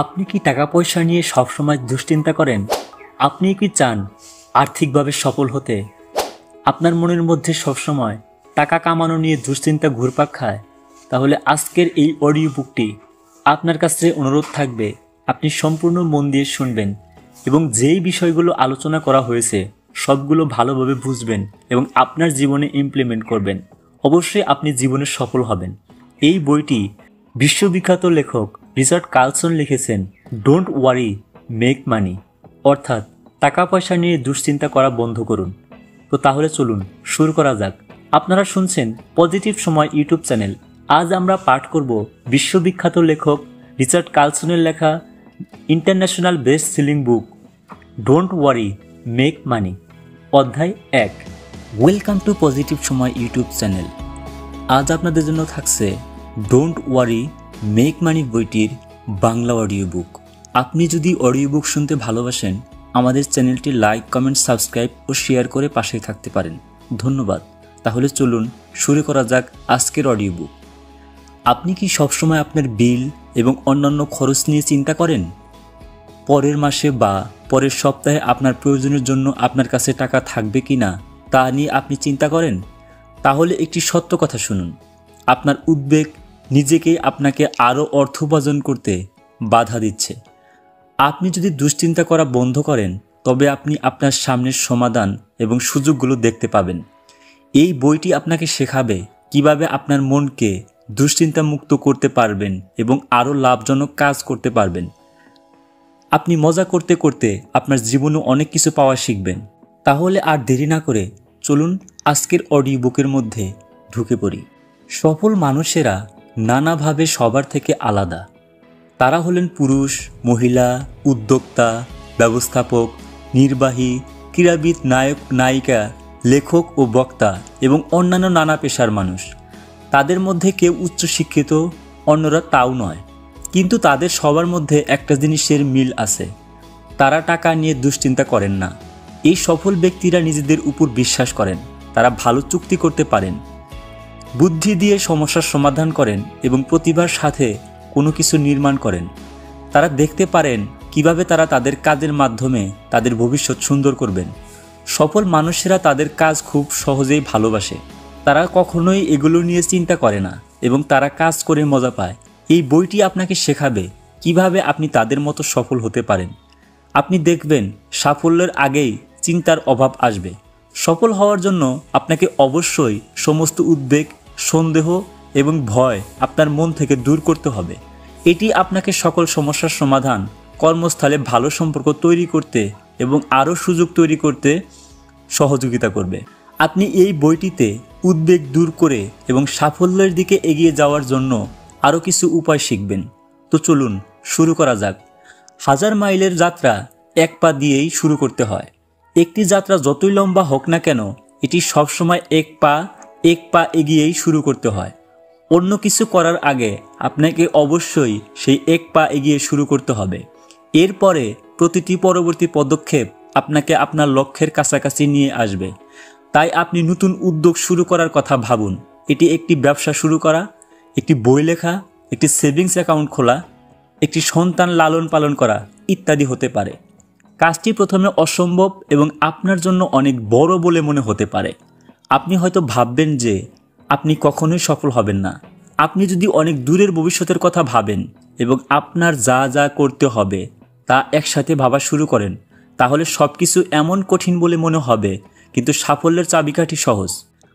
আপনি কি টাকা পয়সা নিয়ে সবসময় দুশ্চিন্তা করেন? আপনি কি চান আর্থিকভাবে সফল হতে? আপনার মনের মধ্যে সবসময় টাকা কামানো নিয়ে দুশ্চিন্তা ঘুরপাক খায়? তাহলে আজকের এই অডিও বুকটি আপনার কাছে অনুরোধ থাকবে আপনি সম্পূর্ণ মন দিয়ে শুনবেন এবং যেই বিষয়গুলো আলোচনা করা হয়েছে সবগুলো ভালোভাবে বুঝবেন এবং আপনার জীবনে ইমপ্লিমেন্ট করবেন। অবশ্যই আপনি জীবনে সফল হবেন। এই বইটি বিশ্ববিখ্যাত লেখক রিচার্ড কার্লসন লিখেছেন, ডোন্ট ওয়ারি মেক মানি, অর্থাৎ টাকা পয়সা নিয়ে দুশ্চিন্তা করা বন্ধ করুন। তো তাহলে চলুন শুরু করা যাক। আপনারা শুনছেন পজিটিভ সময় ইউটিউব চ্যানেল। আজ আমরা পাঠ করব বিশ্ববিখ্যাত লেখক রিচার্ড কার্লসনের লেখা international best selling book don't worry make মানি, অধ্যায় 1। ওয়েলকাম টু পজিটিভ সময় ইউটিউব চ্যানেল। আজ আপনাদের জন্য থাকছে ডোন্ট ওয়ারি মেক মানি বইটির বাংলা অডিও বুক। আপনি যদি অডিও বুক শুনতে ভালোবাসেন, আমাদের চ্যানেলটি লাইক, কমেন্ট, সাবস্ক্রাইব ও শেয়ার করে পাশে থাকতে পারেন। ধন্যবাদ। তাহলে চলুন শুরু করা যাক আজকের অডিও বুক। আপনি কি সবসময় আপনার বিল এবং অন্যান্য খরচ নিয়ে চিন্তা করেন? পরের মাসে বা পরের সপ্তাহে আপনার প্রয়োজনের জন্য আপনার কাছে টাকা থাকবে কি না তা নিয়ে আপনি চিন্তা করেন? তাহলে একটি সত্য কথা শুনুন, আপনার উদ্বেগ নিজেকেই আপনাকে আরও অর্থ উপার্জন করতে বাধা দিচ্ছে। আপনি যদি দুশ্চিন্তা করা বন্ধ করেন, তবে আপনি আপনার সামনের সমাধান এবং সুযোগগুলো দেখতে পাবেন। এই বইটি আপনাকে শেখাবে কিভাবে আপনার মনকে দুশ্চিন্তা মুক্ত করতে পারবেন এবং আরও লাভজনক কাজ করতে পারবেন। আপনি মজা করতে করতে আপনার জীবনে অনেক কিছু পাওয়া শিখবেন। তাহলে আর দেরি না করে চলুন আজকের অডিও বুকের মধ্যে ঢুকে পড়ি। সফল মানুষেরা নানাভাবে সবার থেকে আলাদা। তারা হলেন পুরুষ, মহিলা, উদ্যোক্তা, ব্যবস্থাপক, নির্বাহী, ক্রীড়াবিদ, নায়ক, নায়িকা, লেখক ও বক্তা এবং অন্যান্য নানা পেশার মানুষ। তাদের মধ্যে কেউ উচ্চশিক্ষিত, অন্যরা তাও নয়, কিন্তু তাদের সবার মধ্যে একটা জিনিসের মিল আছে, তারা টাকা নিয়ে দুশ্চিন্তা করেন না। এই সফল ব্যক্তিরা নিজেদের উপর বিশ্বাস করেন, তারা ভালো চুক্তি করতে পারেন, বুদ্ধি দিয়ে সমস্যার সমাধান করেন এবং প্রতিভার সাথে কোনো কিছু নির্মাণ করেন। তারা দেখতে পারেন কিভাবে তারা তাদের কাজের মাধ্যমে তাদের ভবিষ্যৎ সুন্দর করবেন। সফল মানুষেরা তাদের কাজ খুব সহজেই ভালোবাসে, তারা কখনোই এগুলো নিয়ে চিন্তা করে না এবং তারা কাজ করে মজা পায়। এই বইটি আপনাকে শেখাবে কিভাবে আপনি তাদের মতো সফল হতে পারেন। আপনি দেখবেন সাফল্যের আগেই চিন্তার অভাব আসবে। সফল হওয়ার জন্য আপনাকে অবশ্যই সমস্ত উদ্বেগ, সন্দেহ এবং ভয় আপনার মন থেকে দূর করতে হবে। এটি আপনাকে সকল সমস্যার সমাধান, কর্মস্থলে ভালো সম্পর্ক তৈরি করতে এবং আরও সুযোগ তৈরি করতে সহযোগিতা করবে। আপনি এই বইটিতে উদ্বেগ দূর করে এবং সাফল্যের দিকে এগিয়ে যাওয়ার জন্য আরও কিছু উপায় শিখবেন। তো চলুন শুরু করা যাক। 1000 মাইলের যাত্রা এক পা দিয়েই শুরু করতে হয়। একটি যাত্রা যতই লম্বা হোক না কেন, এটি সবসময় এক পা এগিয়েই শুরু করতে হয়। অন্য কিছু করার আগে আপনাকে অবশ্যই সেই এক পা এগিয়ে শুরু করতে হবে। এরপরে প্রতিটি পরবর্তী পদক্ষেপ আপনাকে আপনার লক্ষ্যের কাছাকাছি নিয়ে আসবে। তাই আপনি নতুন উদ্যোগ শুরু করার কথা ভাবুন। এটি একটি ব্যবসা শুরু করা, একটি বই লেখা, একটি সেভিংস অ্যাকাউন্ট খোলা, একটি সন্তান লালন পালন করা ইত্যাদি হতে পারে। কাজটি প্রথমে অসম্ভব এবং আপনার জন্য অনেক বড় বলে মনে হতে পারে। আপনি হয়তো ভাববেন যে আপনি কখনোই সফল হবেন না। আপনি যদি অনেক দূরের ভবিষ্যতের কথা ভাবেন এবং আপনার যা যা করতে হবে তা একসাথে ভাবা শুরু করেন, তাহলে সব কিছু এমন কঠিন বলে মনে হবে, কিন্তু সাফল্যের চাবিকাঠি সহজ।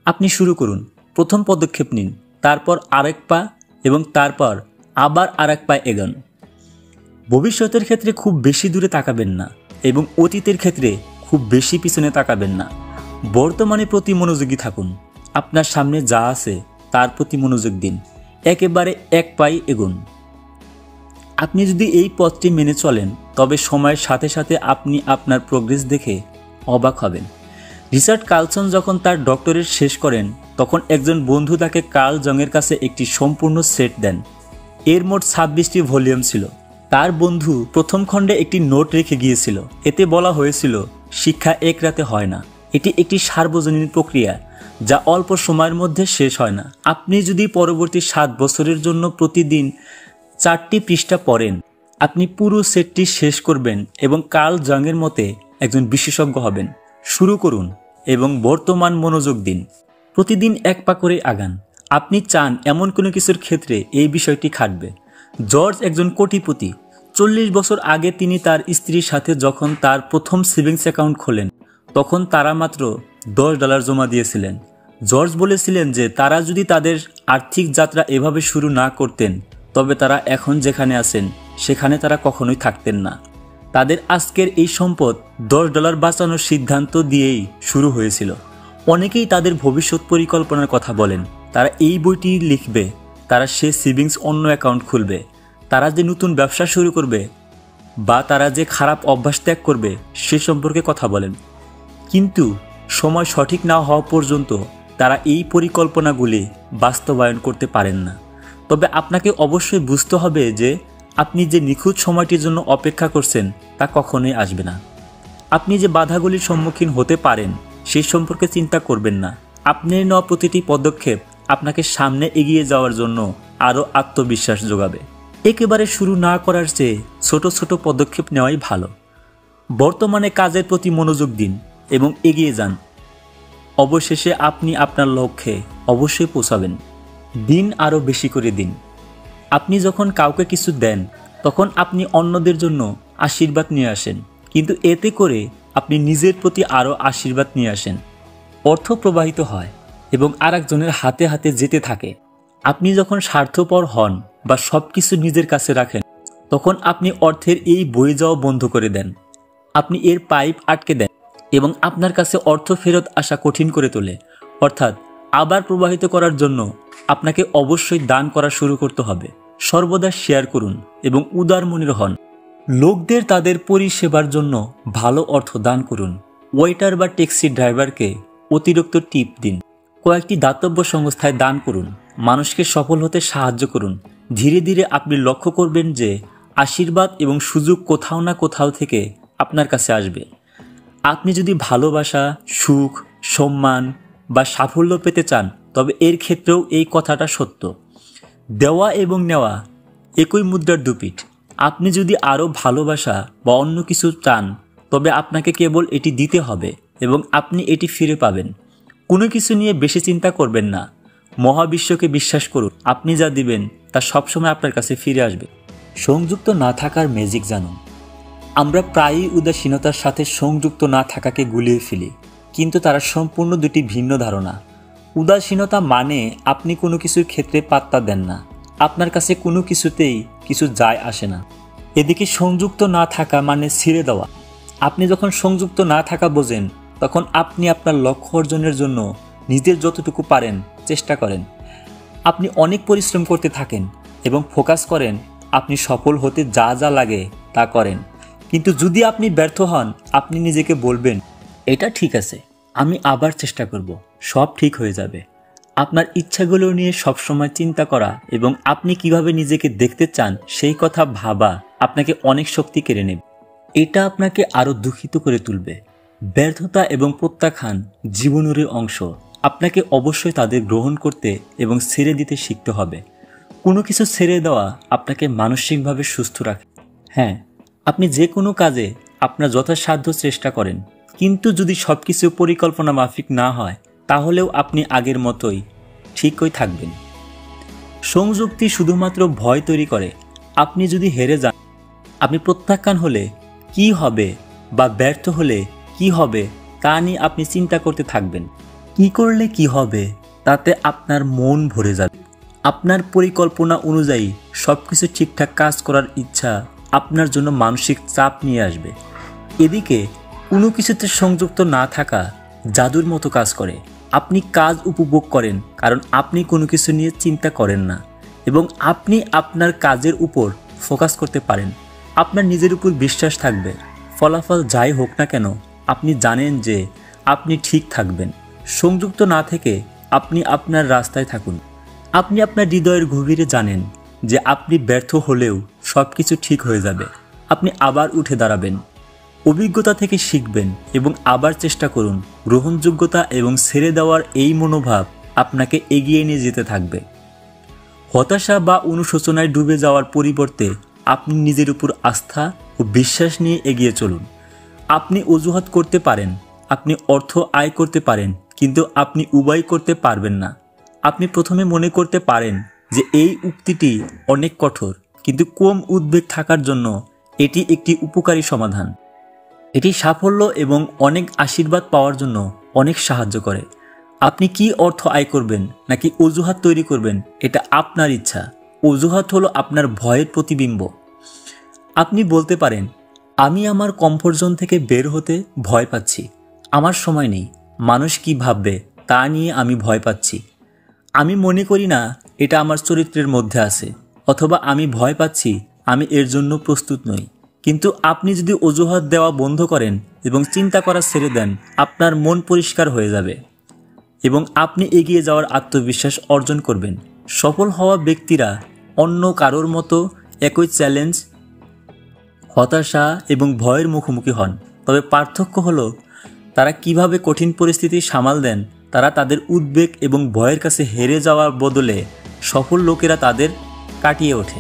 আপনি শুরু করুন, প্রথম পদক্ষেপ নিন, তারপর আরেক পা এবং তারপর আবার আরেক পা এগোন। ভবিষ্যতের ক্ষেত্রে খুব বেশি দূরে তাকাবেন না এবং অতীতের ক্ষেত্রে খুব বেশি পিছনে তাকাবেন না। বর্তমানে প্রতি মনোযোগী থাকুন। আপনার সামনে যা আছে তার প্রতি মনোযোগ দিন, একেবারে এক পাই এগোন। আপনি যদি এই পথটি মেনে চলেন, তবে সময়ের সাথে সাথে আপনি আপনার প্রোগ্রেস দেখে অবাক হবেন। রিচার্ড কার্লসন যখন তার ডক্টরেট শেষ করেন, তখন একজন বন্ধু তাকে কার্ল জংয়ের কাছে একটি সম্পূর্ণ সেট দেন। এর মোট 26টি ভলিউম ছিল। তার বন্ধু প্রথম খণ্ডে একটি নোট রেখে গিয়েছিল। এতে বলা হয়েছিল, শিক্ষা এক রাতে হয় না, এটি একটি সার্বজনীন প্রক্রিয়া যা অল্প সময়ের মধ্যে শেষ হয় না। আপনি যদি পরবর্তী 7 বছরের জন্য প্রতিদিন 4টি পৃষ্ঠা পড়েন, আপনি পুরো সেটটি শেষ করবেন এবং কার্ল জংয়ের মতে একজন বিশেষজ্ঞ হবেন। শুরু করুন এবং বর্তমান মনোযোগ দিন। প্রতিদিন এক পা করে আগান। আপনি চান এমন কোনো কিছুর ক্ষেত্রে এই বিষয়টি খাটবে। জর্জ একজন কোটিপতি। 40 বছর আগে তিনি তার স্ত্রীর সাথে যখন তার প্রথম সেভিংস অ্যাকাউন্ট খোলেন, তখন তারা মাত্র $10 জমা দিয়েছিলেন। জর্জ বলেছিলেন যে তারা যদি তাদের আর্থিক যাত্রা এভাবে শুরু না করতেন, তবে তারা এখন যেখানে আছেন সেখানে তারা কখনোই থাকতেন না। তাদের আজকের এই সম্পদ $10 বাঁচানোর সিদ্ধান্ত দিয়েই শুরু হয়েছিল। অনেকেই তাদের ভবিষ্যৎ পরিকল্পনার কথা বলেন। তারা এই বইটি লিখবে, তারা সে সেভিংস অন্য অ্যাকাউন্ট খুলবে, তারা যে নতুন ব্যবসা শুরু করবে বা তারা যে খারাপ অভ্যাস ত্যাগ করবে সে সম্পর্কে কথা বলেন। কিন্তু সময় সঠিক না হওয়া পর্যন্ত তারা এই পরিকল্পনাগুলি বাস্তবায়ন করতে পারেন না। তবে আপনাকে অবশ্যই বুঝতে হবে যে আপনি যে নিখুঁত সময়টির জন্য অপেক্ষা করছেন তা কখনোই আসবে না। আপনি যে বাধাগুলির সম্মুখীন হতে পারেন সেই সম্পর্কে চিন্তা করবেন না। আপনি নেওয়া প্রতিটি পদক্ষেপ আপনাকে সামনে এগিয়ে যাওয়ার জন্য আরও আত্মবিশ্বাস যোগাবে। একেবারে শুরু না করার চেয়ে ছোট ছোট পদক্ষেপ নেওয়াই ভালো। বর্তমানে কাজের প্রতি মনোযোগ দিন এবং এগিয়ে যান। অবশেষে আপনি আপনার লক্ষ্যে অবশ্যই পৌঁছাবেন। দিন আরও বেশি করে দিন। আপনি যখন কাউকে কিছু দেন তখন আপনি অন্যদের জন্য আশীর্বাদ নিয়ে আসেন, কিন্তু এতে করে আপনি নিজের প্রতি আরও আশীর্বাদ নিয়ে আসেন। অর্থ প্রবাহিত হয় এবং আরেকজনের হাতে হাতে যেতে থাকে। আপনি যখন স্বার্থপর হন বা সব কিছু নিজের কাছে রাখেন, তখন আপনি অর্থের এই বয়ে যাওয়া বন্ধ করে দেন। আপনি এর পাইপ আটকে দেন এবং আপনার কাছে অর্থ ফেরত আসা কঠিন করে তোলে। অর্থাৎ আবার প্রবাহিত করার জন্য আপনাকে অবশ্যই দান করা শুরু করতে হবে। সর্বদা শেয়ার করুন এবং উদার মনের হন। লোকদের তাদের পরিষেবার জন্য ভালো অর্থ দান করুন। ওয়েটার বা ট্যাক্সি ড্রাইভারকে অতিরিক্ত টিপ দিন। কয়েকটি দাতব্য সংস্থায় দান করুন। মানুষকে সফল হতে সাহায্য করুন। ধীরে ধীরে আপনি লক্ষ্য করবেন যে আশীর্বাদ এবং সুযোগ কোথাও না কোথাও থেকে আপনার কাছে আসবে। আপনি যদি ভালোবাসা, সুখ, সম্মান বা সাফল্য পেতে চান, তবে এর ক্ষেত্রেও এই কথাটা সত্য। দেওয়া এবং নেওয়া একই মুদ্রার দুপিঠ। আপনি যদি আরও ভালোবাসা বা অন্য কিছু চান, তবে আপনাকে কেবল এটি দিতে হবে এবং আপনি এটি ফিরে পাবেন। কোনো কিছু নিয়ে বেশি চিন্তা করবেন না। মহাবিশ্বকে বিশ্বাস করুন, আপনি যা দিবেন তা সবসময় আপনার কাছে ফিরে আসবে। সংযুক্ত না থাকার ম্যাজিক জানুন। আমরা প্রায়ই উদাসীনতার সাথে সংযুক্ত না থাকাকে গুলিয়ে ফেলি, কিন্তু তারা সম্পূর্ণ দুটি ভিন্ন ধারণা। উদাসীনতা মানে আপনি কোনো কিছুর ক্ষেত্রে পাত্তা দেন না, আপনার কাছে কোনো কিছুতেই কিছু যায় আসে না। এদিকে সংযুক্ত না থাকা মানে ছেড়ে দেওয়া। আপনি যখন সংযুক্ত না থাকা বোঝেন, তখন আপনি আপনার লক্ষ্য অর্জনের জন্য নিজের যতটুকু পারেন চেষ্টা করেন। আপনি অনেক পরিশ্রম করতে থাকেন এবং ফোকাস করেন আপনি সফল হতে যা যা লাগে তা করেন। কিন্তু যদি আপনি ব্যর্থ হন, আপনি নিজেকে বলবেন, এটা ঠিক আছে, আমি আবার চেষ্টা করব, সব ঠিক হয়ে যাবে। আপনার ইচ্ছাগুলো নিয়ে সবসময় চিন্তা করা এবং আপনি কিভাবে নিজেকে দেখতে চান সেই কথা ভাবা আপনাকে অনেক শক্তি কেড়ে নেবে। এটা আপনাকে আরও দুঃখিত করে তুলবে। ব্যর্থতা এবং প্রত্যাখ্যান জীবনেরই অংশ। আপনাকে অবশ্যই তাদের গ্রহণ করতে এবং ছেড়ে দিতে শিখতে হবে। কোনো কিছু ছেড়ে দেওয়া আপনাকে মানসিকভাবে সুস্থ রাখে। হ্যাঁ, আপনি যে কোনো কাজে আপনার যথাসাধ্য চেষ্টা করেন, কিন্তু যদি সব কিছু পরিকল্পনা মাফিক না হয়, তাহলেও আপনি আগের মতোই ঠিকই থাকবেন। সংযুক্তি শুধুমাত্র ভয় তৈরি করে। আপনি যদি হেরে যান, আপনি প্রত্যাখ্যান হলে কি হবে বা ব্যর্থ হলে কি হবে তা নিয়ে আপনি চিন্তা করতে থাকবেন। কি করলে কি হবে তাতে আপনার মন ভরে যাবে। আপনার পরিকল্পনা অনুযায়ী সব কিছু ঠিকঠাক কাজ করার ইচ্ছা আপনার জন্য মানসিক চাপ নিয়ে আসবে। এদিকে কোনো কিছুতে সংযুক্ত না থাকা জাদুর মতো কাজ করে। আপনি কাজ উপভোগ করেন কারণ আপনি কোনো কিছু নিয়ে চিন্তা করেন না এবং আপনি আপনার কাজের উপর ফোকাস করতে পারেন। আপনার নিজের উপর বিশ্বাস থাকবে। ফলাফল যাই হোক না কেন, আপনি জানেন যে আপনি ঠিক থাকবেন। সংযুক্ত না থেকে আপনি আপনার রাস্তায় থাকুন। আপনি আপনার হৃদয়ের গভীরে জানেন যে আপনি ব্যর্থ হলেও সব কিছু ঠিক হয়ে যাবে। আপনি আবার উঠে দাঁড়াবেন, অভিজ্ঞতা থেকে শিখবেন এবং আবার চেষ্টা করুন। গ্রহণযোগ্যতা এবং ছেড়ে দেওয়ার এই মনোভাব আপনাকে এগিয়ে নিয়ে যেতে থাকবে। হতাশা বা অনুশোচনায় ডুবে যাওয়ার পরিবর্তে আপনি নিজের উপর আস্থা ও বিশ্বাস নিয়ে এগিয়ে চলুন। আপনি অজুহাত করতে পারেন, আপনি অর্থ আয় করতে পারেন, কিন্তু আপনি উভয় করতে পারবেন না। আপনি প্রথমে মনে করতে পারেন যে এই উক্তিটি অনেক কঠোর, কিন্তু কম উদ্বেগ থাকার জন্য এটি একটি উপকারী সমাধান। এটি সাফল্য এবং অনেক আশীর্বাদ পাওয়ার জন্য অনেক সাহায্য করে। আপনি কি অর্থ আয় করবেন নাকি অজুহাত তৈরি করবেন, এটা আপনার ইচ্ছা। অজুহাত হলো আপনার ভয়ের প্রতিবিম্ব। আপনি বলতে পারেন, আমি আমার কমফোর্ট জোন থেকে বের হতে ভয় পাচ্ছি, আমার সময় নেই, মানুষ কি ভাববে তা নিয়ে আমি ভয় পাচ্ছি, আমি মনে করি না এটা আমার চরিত্রের মধ্যে আছে, অথবা আমি ভয় পাচ্ছি, আমি এর জন্য প্রস্তুত নই। কিন্তু আপনি যদি অজুহাত দেওয়া বন্ধ করেন এবং চিন্তা করা ছেড়ে দেন, আপনার মন পরিষ্কার হয়ে যাবে এবং আপনি এগিয়ে যাওয়ার আত্মবিশ্বাস অর্জন করবেন। সফল হওয়া ব্যক্তিরা অন্য কারোর মতো একই চ্যালেঞ্জ, হতাশা এবং ভয়ের মুখোমুখি হন, তবে পার্থক্য হলো তারা কিভাবে কঠিন পরিস্থিতি সামাল দেন। তারা তাদের উদ্বেগ এবং ভয়ের কাছে হেরে যাওয়ার বদলে সফল লোকেরা তাদের কাটিয়ে ওঠে।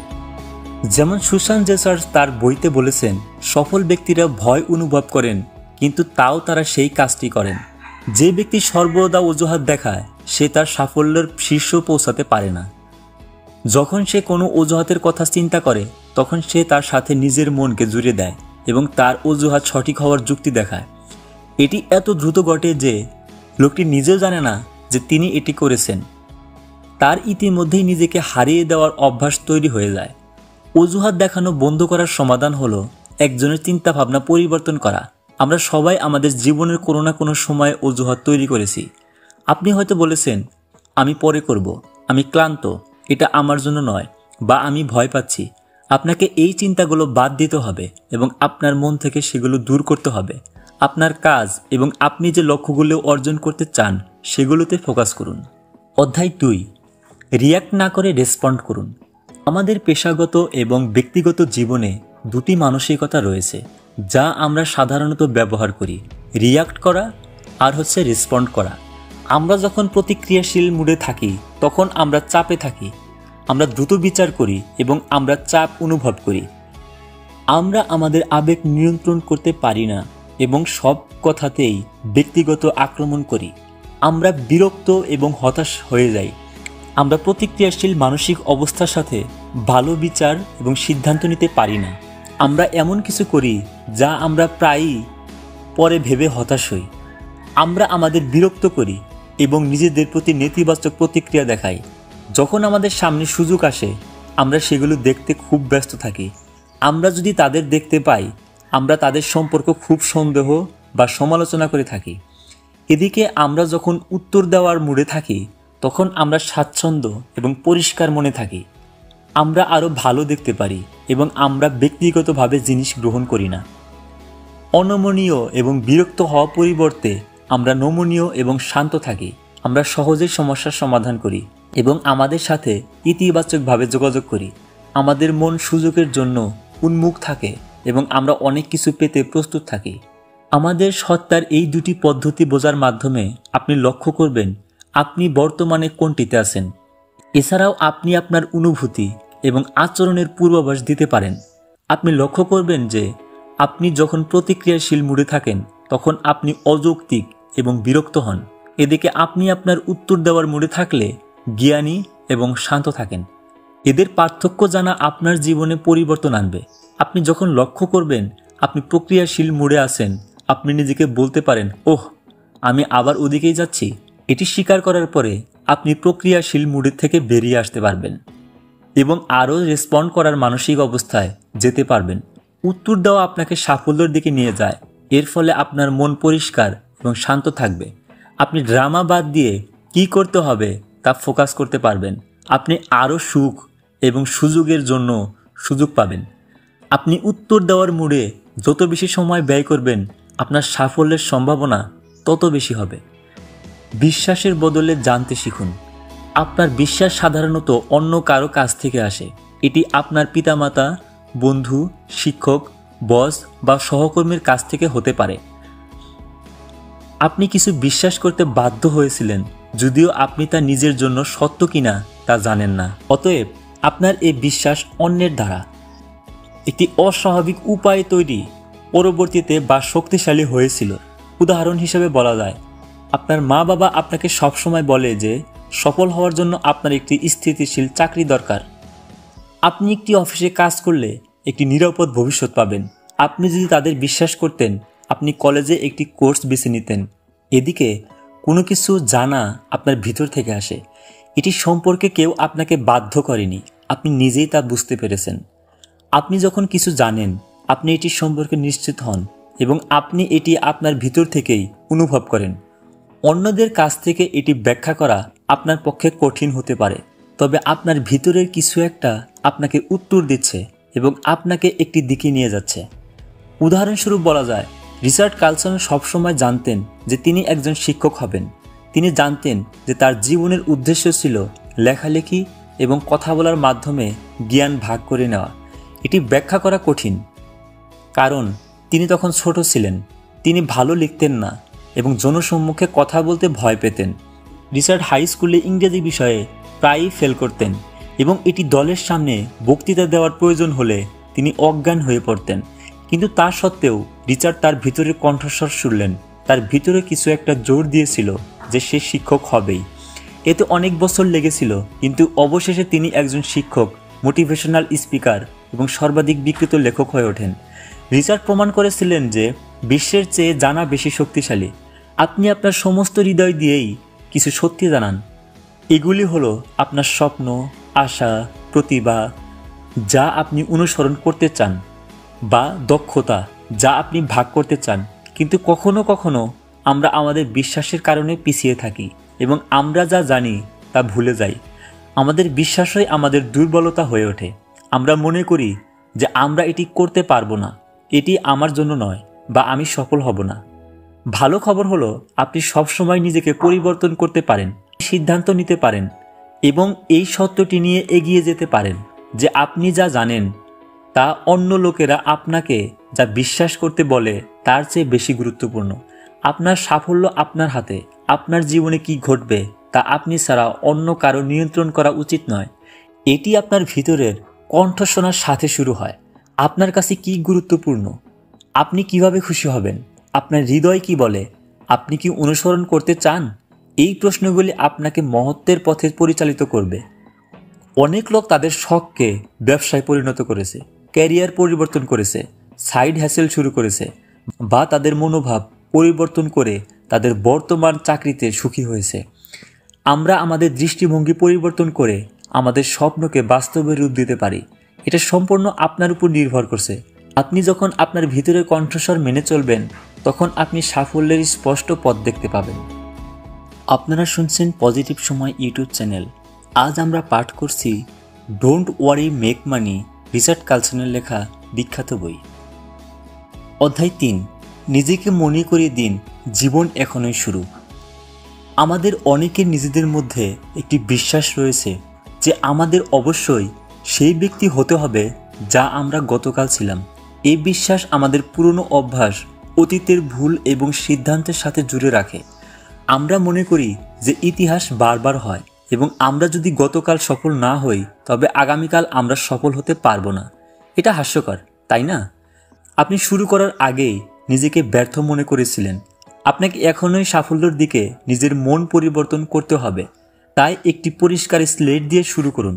যেমন সুশান জেসার্স তার বইতে বলেছেন, সফল ব্যক্তিরা ভয় অনুভব করেন, কিন্তু তাও তারা সেই কাজটি করেন। যে ব্যক্তি সর্বদা অজুহাত দেখায় সে তার সাফল্যের শীর্ষ পৌঁছাতে পারে না। যখন সে কোনো অজুহাতের কথা চিন্তা করে তখন সে তার সাথে নিজের মনকে জুড়ে দেয় এবং তার অজুহাত সঠিক হওয়ার যুক্তি দেখায়। এটি এত দ্রুত ঘটে যে লোকটি নিজেও জানে না যে তিনি এটি করেছেন। তার ইতিমধ্যেই নিজেকে হারিয়ে দেওয়ার অভ্যাস তৈরি হয়ে যায়। অজুহাত দেখানো বন্ধ করার সমাধান হলো একজনের চিন্তাভাবনা পরিবর্তন করা। আমরা সবাই আমাদের জীবনের কোনো না কোনো সময় অজুহাত তৈরি করেছি। আপনি হয়তো বলেছেন, আমি পরে করব, আমি ক্লান্ত, এটা আমার জন্য নয়, বা আমি ভয় পাচ্ছি। আপনাকে এই চিন্তাগুলো বাদ দিতে হবে এবং আপনার মন থেকে সেগুলো দূর করতে হবে। আপনার কাজ এবং আপনি যে লক্ষ্যগুলো অর্জন করতে চান সেগুলোতে ফোকাস করুন। অধ্যায় 2, রিয়্যাক্ট না করে রেসপন্ড করুন। আমাদের পেশাগত এবং ব্যক্তিগত জীবনে দুটি মানসিকতা রয়েছে যা আমরা সাধারণত ব্যবহার করি, রিয়্যাক্ট করা আর হচ্ছে রেসপন্ড করা। আমরা যখন প্রতিক্রিয়াশীল মুডে থাকি তখন আমরা চাপে থাকি, আমরা দ্রুত বিচার করি এবং আমরা চাপ অনুভব করি। আমরা আমাদের আবেগ নিয়ন্ত্রণ করতে পারি না এবং সব কথাতেই ব্যক্তিগত আক্রমণ করি। আমরা বিরক্ত এবং হতাশ হয়ে যাই। আমরা প্রতিক্রিয়াশীল মানসিক অবস্থার সাথে ভালো বিচার এবং সিদ্ধান্ত নিতে পারি না। আমরা এমন কিছু করি যা আমরা প্রায়ই পরে ভেবে হতাশ হই। আমরা আমাদের বিরক্ত করি এবং নিজেদের প্রতি নেতিবাচক প্রতিক্রিয়া দেখাই। যখন আমাদের সামনে সুযোগ আসে আমরা সেগুলো দেখতে খুব ব্যস্ত থাকি। আমরা যদি তাদের দেখতে পাই আমরা তাদের সম্পর্ক খুব সন্দেহ বা সমালোচনা করে থাকি। এদিকে আমরা যখন উত্তর দেওয়ার মুডে থাকি তখন আমরা স্বাচ্ছন্দ্য এবং পরিষ্কার মনে থাকি। আমরা আরও ভালো দেখতে পারি এবং আমরা ব্যক্তিগতভাবে জিনিস গ্রহণ করি না। অনমনীয় এবং বিরক্ত হওয়া পরিবর্তে আমরা নমনীয় এবং শান্ত থাকি। আমরা সহজেই সমস্যার সমাধান করি এবং আমাদের সাথে ইতিবাচকভাবে যোগাযোগ করি। আমাদের মন সুযোগের জন্য উন্মুখ থাকে এবং আমরা অনেক কিছু পেতে প্রস্তুত থাকি। আমাদের সত্তার এই দুটি পদ্ধতি বোঝার মাধ্যমে আপনি লক্ষ্য করবেন আপনি বর্তমানে কোনটিতে আছেন। এছাড়াও আপনি আপনার অনুভূতি এবং আচরণের পূর্বাভাস দিতে পারেন। আপনি লক্ষ্য করবেন যে আপনি যখন প্রতিক্রিয়াশীল মুডে থাকেন তখন আপনি অযৌক্তিক এবং বিরক্ত হন। এদিকে আপনি আপনার উত্তর দেওয়ার মুডে থাকলে জ্ঞানী এবং শান্ত থাকেন। এদের পার্থক্য জানা আপনার জীবনে পরিবর্তন আনবে। আপনি যখন লক্ষ্য করবেন আপনি প্রক্রিয়াশীল মুডে আছেন, আপনি নিজেকে বলতে পারেন, ওহ আমি আবার ওদিকেই যাচ্ছি। এটি স্বীকার করার পরে আপনি প্রক্রিয়াশীল মুডের থেকে বেরিয়ে আসতে পারবেন এবং আরও রেসপন্ড করার মানসিক অবস্থায় যেতে পারবেন। উত্তর দেওয়া আপনাকে সাফল্যের দিকে নিয়ে যায়। এর ফলে আপনার মন পরিষ্কার এবং শান্ত থাকবে। আপনি ড্রামা বাদ দিয়ে কি করতে হবে তা ফোকাস করতে পারবেন। আপনি আরও সুখ এবং সুযোগের জন্য সুযোগ পাবেন। আপনি উত্তর দেওয়ার মুডে যত বেশি সময় ব্যয় করবেন আপনার সাফল্যের সম্ভাবনা তত বেশি হবে। বিশ্বাসের বদলে জানতে শিখুন। আপনার বিশ্বাস সাধারণত অন্য কারো কাছ থেকে আসে। এটি আপনার পিতামাতা, বন্ধু, শিক্ষক, বস বা সহকর্মীর কাছ থেকে হতে পারে। আপনি কিছু বিশ্বাস করতে বাধ্য হয়েছিলেন যদিও আপনি তা নিজের জন্য সত্য কিনা তা জানেন না। অতএব আপনার এই বিশ্বাস অন্যের দ্বারা। একটি অস্বাভাবিক উপায় তৈরি পরবর্তীতে বা শক্তিশালী হয়েছিল। উদাহরণ হিসেবে বলা যায়, আপনার মা বাবা আপনাকে সবসময় বলে যে সফল হওয়ার জন্য আপনার একটি স্থিতিশীল চাকরি দরকার। আপনি একটি অফিসে কাজ করলে একটি নিরাপদ ভবিষ্যৎ পাবেন। আপনি যদি তাদের বিশ্বাস করতেন, আপনি কলেজে একটি কোর্স বেছে নিতেন। এদিকে কোনো কিছু জানা আপনার ভিতর থেকে আসে। এটি সম্পর্কে কেউ আপনাকে বাধ্য করেনি, আপনি নিজেই তা বুঝতে পেরেছেন। আপনি যখন কিছু জানেন, আপনি এটি সম্পর্কে নিশ্চিত হন এবং আপনি এটি আপনার ভিতর থেকেই অনুভব করেন। অন্যদের কাছ থেকে এটি ব্যাখ্যা করা আপনার পক্ষে কঠিন হতে পারে, তবে আপনার ভিতরের কিছু একটা আপনাকে উত্তর দিচ্ছে এবং আপনাকে একটি দিকে নিয়ে যাচ্ছে। উদাহরণস্বরূপ বলা যায়, রিচার্ড কালসন সবসময় জানতেন যে তিনি একজন শিক্ষক হবেন। তিনি জানতেন যে তার জীবনের উদ্দেশ্য ছিল লেখালেখি এবং কথা বলার মাধ্যমে জ্ঞান ভাগ করে নেওয়া। এটি ব্যাখ্যা করা কঠিন, কারণ তিনি তখন ছোট ছিলেন। তিনি ভালো লিখতেন না এবং জনসম্মুখে কথা বলতে ভয় পেতেন। রিচার্ড হাই স্কুলে ইংরেজি বিষয়ে প্রায়ই ফেল করতেন এবং এটি দলের সামনে বক্তৃতা দেওয়ার প্রয়োজন হলে তিনি অজ্ঞান হয়ে পড়তেন। কিন্তু তা সত্ত্বেও রিচার্ড তার ভিতরের কণ্ঠস্বর শুনলেন। তার ভিতরে কিছু একটা জোর দিয়েছিল যে সে শিক্ষক হবেই। এতে অনেক বছর লেগেছিল, কিন্তু অবশেষে তিনি একজন শিক্ষক, মোটিভেশনাল স্পিকার এবং সর্বাধিক বিক্রিত লেখক হয়ে ওঠেন। রিচার্ড প্রমাণ করেছিলেন যে বিশ্বের চেয়ে জানা বেশি শক্তিশালী। আপনি আপনার সমস্ত হৃদয় দিয়েই কিছু সত্যি জানান। এগুলি হলো আপনার স্বপ্ন, আশা, প্রতিভা, যা আপনি অনুসরণ করতে চান, বা দক্ষতা, যা আপনি ভাগ করতে চান। কিন্তু কখনো কখনো আমরা আমাদের বিশ্বাসের কারণে পিছিয়ে থাকি এবং আমরা যা জানি তা ভুলে যাই। আমাদের বিশ্বাসই আমাদের দুর্বলতা হয়ে ওঠে। আমরা মনে করি যে আমরা এটি করতে পারবো না, এটি আমার জন্য নয়, বা আমি সফল হব না। ভালো খবর হলো, আপনি সবসময় নিজেকে পরিবর্তন করতে পারেন, সিদ্ধান্ত নিতে পারেন এবং এই সত্যটি নিয়ে এগিয়ে যেতে পারেন যে আপনি যা জানেন তা অন্য লোকেরা আপনাকে যা বিশ্বাস করতে বলে তার চেয়ে বেশি গুরুত্বপূর্ণ। আপনার সাফল্য আপনার হাতে। আপনার জীবনে কি ঘটবে তা আপনি ছাড়া অন্য কারো নিয়ন্ত্রণ করা উচিত নয়। এটি আপনার ভিতরের কণ্ঠ শোনার সাথে শুরু হয়। আপনার কাছে কি গুরুত্বপূর্ণ? আপনি কিভাবে খুশি হবেন? আপনার হৃদয় কি বলে? আপনি কি অনুসরণ করতে চান? এই প্রশ্নগুলি আপনাকে মহত্বের পথে পরিচালিত করবে। অনেক লোক তাদের শখকে ব্যবসায় পরিণত করেছে, ক্যারিয়ার পরিবর্তন করেছে, সাইড হ্যাসেল শুরু করেছে, বা তাদের মনোভাব পরিবর্তন করে তাদের বর্তমান চাকরিতে সুখী হয়েছে। আমরা আমাদের দৃষ্টিভঙ্গি পরিবর্তন করে আমাদের স্বপ্নকে বাস্তবে রূপ দিতে পারি। এটা সম্পূর্ণ আপনার উপর নির্ভর করছে। আপনি যখন আপনার ভিতরের কণ্ঠস্বর মেনে চলবেন, তখন আপনি সাফল্যের স্পষ্ট পথ দেখতে পাবেন। আপনারা শুনছেন পজিটিভ সময় ইউটিউব চ্যানেল। আজ আমরা পাঠ করছি don't worry make money, Richard কালসনের লেখা বিখ্যাত বই। অধ্যায় 3, নিজেকে মনে করিয়ে দিন জীবন এখনই শুরু। আমাদের অনেকের নিজেদের মধ্যে একটি বিশ্বাস রয়েছে যে আমাদের অবশ্যই সেই ব্যক্তি হতে হবে যা আমরা গতকাল ছিলাম। এই বিশ্বাস আমাদের পুরনো অভ্যাস, অতীতের ভুল এবং সিদ্ধান্তের সাথে জুড়ে রাখে। আমরা মনে করি যে ইতিহাস বারবার হয় এবং আমরা যদি গতকাল সফল না হই, তবে আগামীকাল আমরা সফল হতে পারবো না। এটা হাস্যকর, তাই না? আপনি শুরু করার আগেই নিজেকে ব্যর্থ মনে করেছিলেন। আপনাকে এখনই সাফল্যের দিকে নিজের মন পরিবর্তন করতে হবে। তাই একটি পরিষ্কার স্লেট দিয়ে শুরু করুন,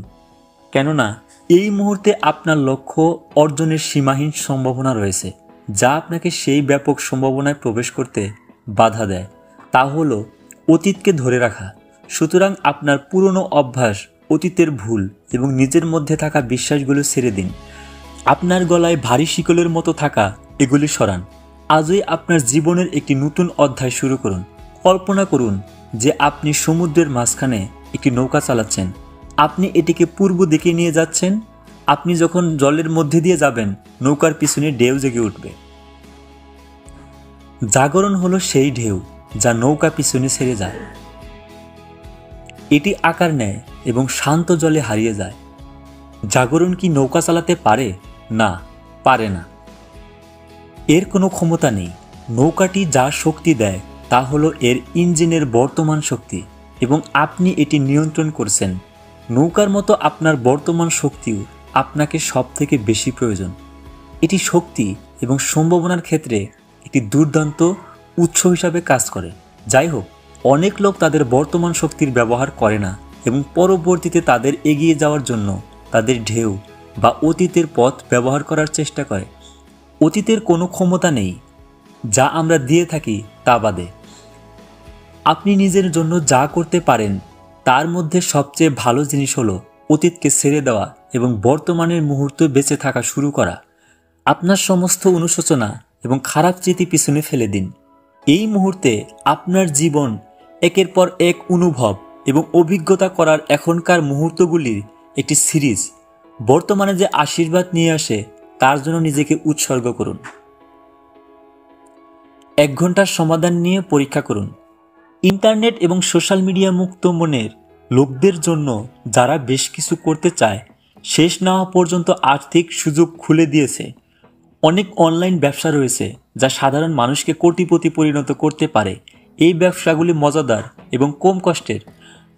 কেননা এই মুহূর্তে আপনার লক্ষ্য অর্জনের সীমাহীন সম্ভাবনা রয়েছে। যা আপনাকে সেই ব্যাপক সম্ভাবনায় প্রবেশ করতে বাধা দেয় তা হলো অতীতকে ধরে রাখা। সুতরাং আপনার পুরনো অভ্যাস, অতীতের ভুল এবং নিজের মধ্যে থাকা বিশ্বাসগুলো ছেড়ে দিন। আপনার গলায় ভারী শিকলের মতো থাকা এগুলি সরান। আজই আপনার জীবনের একটি নতুন অধ্যায় শুরু করুন। কল্পনা করুন যে আপনি সমুদ্রের মাঝখানে একটি নৌকা চালাচ্ছেন। আপনি এটিকে পূর্ব দিকে নিয়ে যাচ্ছেন। আপনি যখন জলের মধ্যে দিয়ে যাবেন, নৌকার পিছনে ঢেউ জেগে উঠবে। জাগরণ হলো সেই ঢেউ যা নৌকা পিছনে ছেড়ে যায়। এটি আকার নেয় এবং শান্ত জলে হারিয়ে যায়। জাগরণ কি নৌকা চালাতে পারে? না, পারে না। এর কোনো ক্ষমতা নেই। নৌকাটি যা শক্তি দেয় তা হলো এর ইঞ্জিনের বর্তমান শক্তি এবং আপনি এটি নিয়ন্ত্রণ করছেন। নৌকার মতো আপনার বর্তমান শক্তিও আপনাকে সব থেকে বেশি প্রয়োজন। এটি শক্তি এবং সম্ভাবনার ক্ষেত্রে একটি দুর্দান্ত উৎস হিসাবে কাজ করে। যাই হোক, অনেক লোক তাদের বর্তমান শক্তির ব্যবহার করে না এবং পরবর্তীতে তাদের এগিয়ে যাওয়ার জন্য তাদের ঢেউ বা অতীতের পথ ব্যবহার করার চেষ্টা করে। অতীতের কোনো ক্ষমতা নেই যা আমরা দিয়ে থাকি তা বাদে। আপনি নিজের জন্য যা করতে পারেন তার মধ্যে সবচেয়ে ভালো জিনিস হলো অতীতকে ছেড়ে দেওয়া এবং বর্তমানের মুহূর্তে বেঁচে থাকা শুরু করা। আপনার সমস্ত অনুশোচনা এবং খারাপ স্মৃতি পিছনে ফেলে দিন। এই মুহূর্তে আপনার জীবন একের পর এক অনুভব এবং অভিজ্ঞতা করার এখনকার মুহূর্তগুলির একটি সিরিজ। বর্তমানে যে আশীর্বাদ নিয়ে আসে তার জন্য নিজেকে উৎসর্গ করুন। 1 ঘন্টার সমাধান নিয়ে পরীক্ষা করুন। ইন্টারনেট এবং সোশ্যাল মিডিয়া মুক্ত মনের লোকদের জন্য যারা বেশ কিছু করতে চায় শেষ না হওয়া পর্যন্ত আর্থিক সুযোগ খুলে দিয়েছে। অনেক অনলাইন ব্যবসা রয়েছে যা সাধারণ মানুষকে কোটিপতি পরিণত করতে পারে। এই ব্যবসাগুলি মজাদার এবং কম কষ্টের।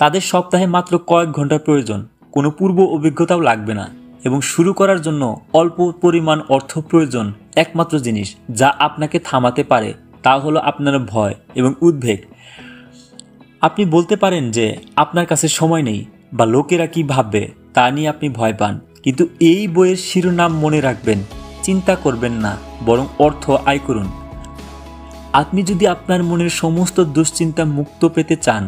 তাদের সপ্তাহে মাত্র কয়েক ঘন্টার প্রয়োজন, কোনো পূর্ব অভিজ্ঞতাও লাগবে না এবং শুরু করার জন্য অল্প পরিমাণ অর্থ প্রয়োজন। একমাত্র জিনিস যা আপনাকে থামাতে পারে তা হলো আপনার ভয় এবং উদ্বেগ। আপনি বলতে পারেন যে আপনার কাছে সময় নেই বা লোকেরা কি ভাববে তা নিয়ে আপনি ভয় পান, কিন্তু এই বইয়ের শিরোনাম মনে রাখবেন। চিন্তা করবেন না, বরং অর্থ আয় করুন। আপনি যদি আপনার মনের সমস্ত দুশ্চিন্তা মুক্ত পেতে চান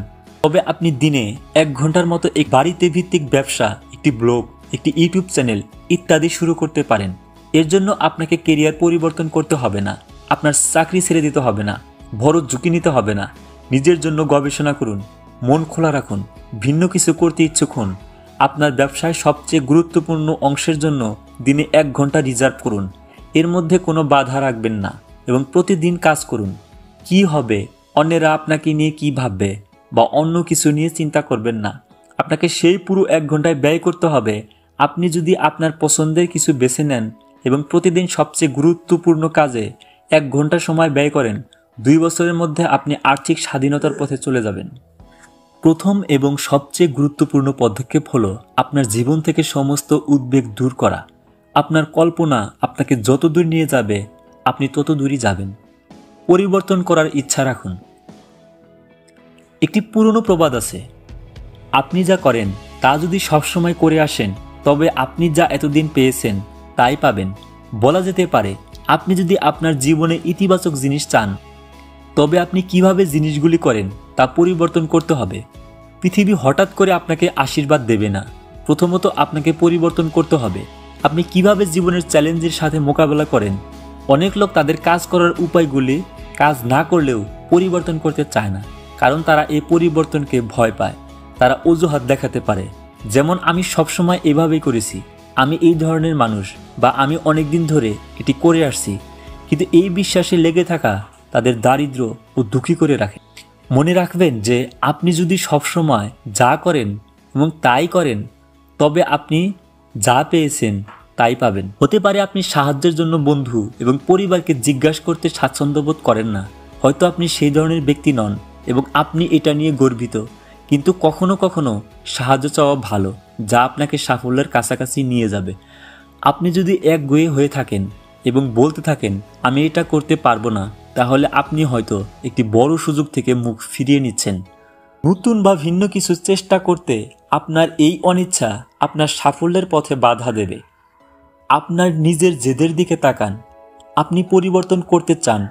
তবে আপনি দিনে 1 ঘন্টার মতো এক বাড়িতে ভিত্তিক ব্যবসা, একটি ব্লগ, একটি ইউটিউব চ্যানেল ইত্যাদি শুরু করতে পারেন। এর জন্য আপনাকে কেরিয়ার পরিবর্তন করতে হবে না, আপনার চাকরি ছেড়ে দিতে হবে না, বড় ঝুঁকি নিতে হবে না। নিজের জন্য গবেষণা করুন, মন খোলা রাখুন, ভিন্ন কিছু করতে ইচ্ছুক হন। আপনার ব্যবসায় সবচেয়ে গুরুত্বপূর্ণ অংশের জন্য দিনে 1 ঘন্টা রিজার্ভ করুন। এর মধ্যে কোনো বাধা রাখবেন না এবং প্রতিদিন কাজ করুন। কি হবে, অন্যেরা আপনাকে নিয়ে কি ভাববে বা অন্য কিছু নিয়ে চিন্তা করবেন না। আপনাকে সেই পুরো 1 ঘন্টায় ব্যয় করতে হবে। আপনি যদি আপনার পছন্দের কিছু বেছে নেন এবং প্রতিদিন সবচেয়ে গুরুত্বপূর্ণ কাজে 1 ঘন্টা সময় ব্যয় করেন, 2 বছরের মধ্যে আপনি আর্থিক স্বাধীনতার পথে চলে যাবেন। প্রথম এবং সবচেয়ে গুরুত্বপূর্ণ পদক্ষেপ হলো আপনার জীবন থেকে সমস্ত উদ্বেগ দূর করা। আপনার কল্পনা আপনাকে যত দূর নিয়ে যাবে আপনি তত দূরই যাবেন। পরিবর্তন করার ইচ্ছা রাখুন। একটি পুরনো প্রবাদ আছে, আপনি যা করেন তা যদি সবসময় করে আসেন তবে আপনি যা এতদিন পেয়েছেন তাই পাবেন। বলা যেতে পারে, আপনি যদি আপনার জীবনে ইতিবাচক জিনিস চান তবে আপনি কিভাবে জিনিসগুলি করেন তা পরিবর্তন করতে হবে। পৃথিবী হঠাৎ করে আপনাকে আশীর্বাদ দেবে না। প্রথমত আপনাকে পরিবর্তন করতে হবে। আপনি কিভাবে জীবনের চ্যালেঞ্জের সাথে মোকাবেলা করেন। অনেক লোক তাদের কাজ করার উপায়গুলি কাজ না করলেও পরিবর্তন করতে চায় না, কারণ তারা এই পরিবর্তনকে ভয় পায়। তারা অজুহাত দেখাতে পারে, যেমন আমি সবসময় এভাবেই করেছি, আমি এই ধরনের মানুষ, বা আমি অনেক দিন ধরে এটি করে আসছি। কিন্তু এই বিশ্বাসে লেগে থাকা তাদের দারিদ্র ও দুঃখী করে রাখে। মনে রাখবেন যে আপনি যদি সবসময় যা করেন এবং তাই করেন তবে আপনি যা পেয়েছেন তাই পাবেন। হতে পারে আপনি সাহায্যের জন্য বন্ধু এবং পরিবারকে জিজ্ঞাসা করতে স্বাচ্ছন্দ্য বোধ করেন না। হয়তো আপনি সেই ধরনের ব্যক্তি নন এবং আপনি এটা নিয়ে গর্বিত, কিন্তু কখনো কখনো সাহায্য চাওয়া ভালো, যা আপনাকে সাফল্যের কাছাকাছি নিয়ে যাবে। আপনি যদি একগুঁয়ে হয়ে থাকেন এবং বলতে থাকেন আমি এটা করতে পারবো না, তাহলে আপনি হয়তো একটি বড় সুযোগ থেকে মুখ ফিরিয়ে নিচ্ছেন। নতুন বা ভিন্ন কিছু চেষ্টা করতে আপনার এই অনিচ্ছা আপনার সাফল্যের পথে বাধা দেবে। আপনার নিজের জেদের দিকে তাকান। আপনি পরিবর্তন করতে চান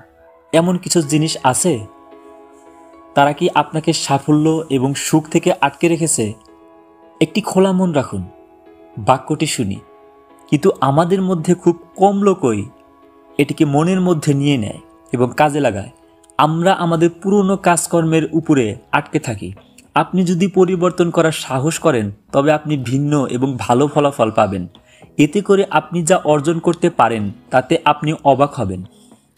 এমন কিছু জিনিস আছে? তারা কি আপনাকে সাফল্য এবং সুখ থেকে আটকে রেখেছে? একটি খোলা মন রাখুন। বাক্যটি শুনি, কিন্তু আমাদের মধ্যে খুব কম লোকই এটিকে মনের মধ্যে নিয়ে নেয় এবং কাজে লাগায়। আমরা আমাদের পুরনো কাজকর্মের উপরে আটকে থাকি। আপনি যদি পরিবর্তন করার সাহস করেন তবে আপনি ভিন্ন এবং ভালো ফলাফল পাবেন। এতে করে আপনি যা অর্জন করতে পারেন তাতে আপনি অবাক হবেন।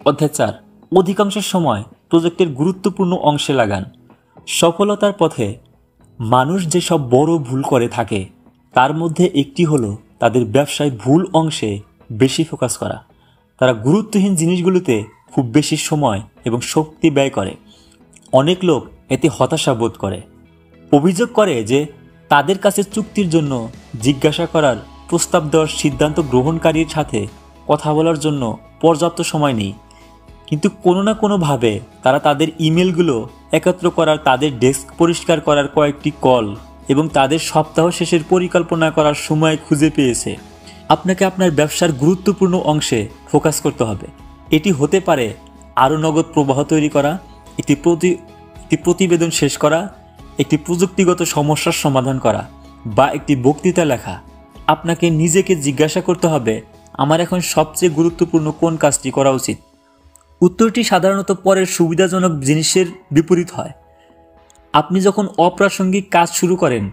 অধ্যায় 4, অধিকাংশ সময় প্রজেক্টের গুরুত্বপূর্ণ অংশে লাগান। সফলতার পথে মানুষ যেসব বড় ভুল করে থাকে তার মধ্যে একটি হলো তাদের ব্যবসায় ভুল অংশে বেশি ফোকাস করা। তারা গুরুত্বহীন জিনিসগুলোতে খুব বেশি সময় এবং শক্তি ব্যয় করে। অনেক লোক এতে হতাশা বোধ করে, অভিযোগ করে যে তাদের কাছে চুক্তির জন্য জিজ্ঞাসা করার প্রস্তাব দেওয়ার সিদ্ধান্ত গ্রহণকারীর সাথে কথা বলার জন্য পর্যাপ্ত সময় নেই, কিন্তু কোনো না কোনোভাবে তারা তাদের ইমেলগুলো একত্র করার, তাদের ডেস্ক পরিষ্কার করার কয়েকটি কল এবং তাদের সপ্তাহ শেষের পরিকল্পনা করার সময় খুঁজে পেয়েছে। আপনাকে আপনার ব্যবসার গুরুত্বপূর্ণ অংশে ফোকাস করতে হবে। এটি হতে পারে আরও নগদ প্রবাহ তৈরি করা, একটি প্রতিবেদন শেষ করা, একটি প্রযুক্তিগত সমস্যার সমাধান করা বা একটি বক্তৃতা লেখা। আপনাকে নিজেকে জিজ্ঞাসা করতে হবে, আমার এখন সবচেয়ে গুরুত্বপূর্ণ কোন কাজটি করা উচিত? উত্তরটি সাধারণত পরের সুবিধাজনক জিনিসের বিপরীত হয়। আপনি যখন অপ্রাসঙ্গিক কাজ শুরু করেন,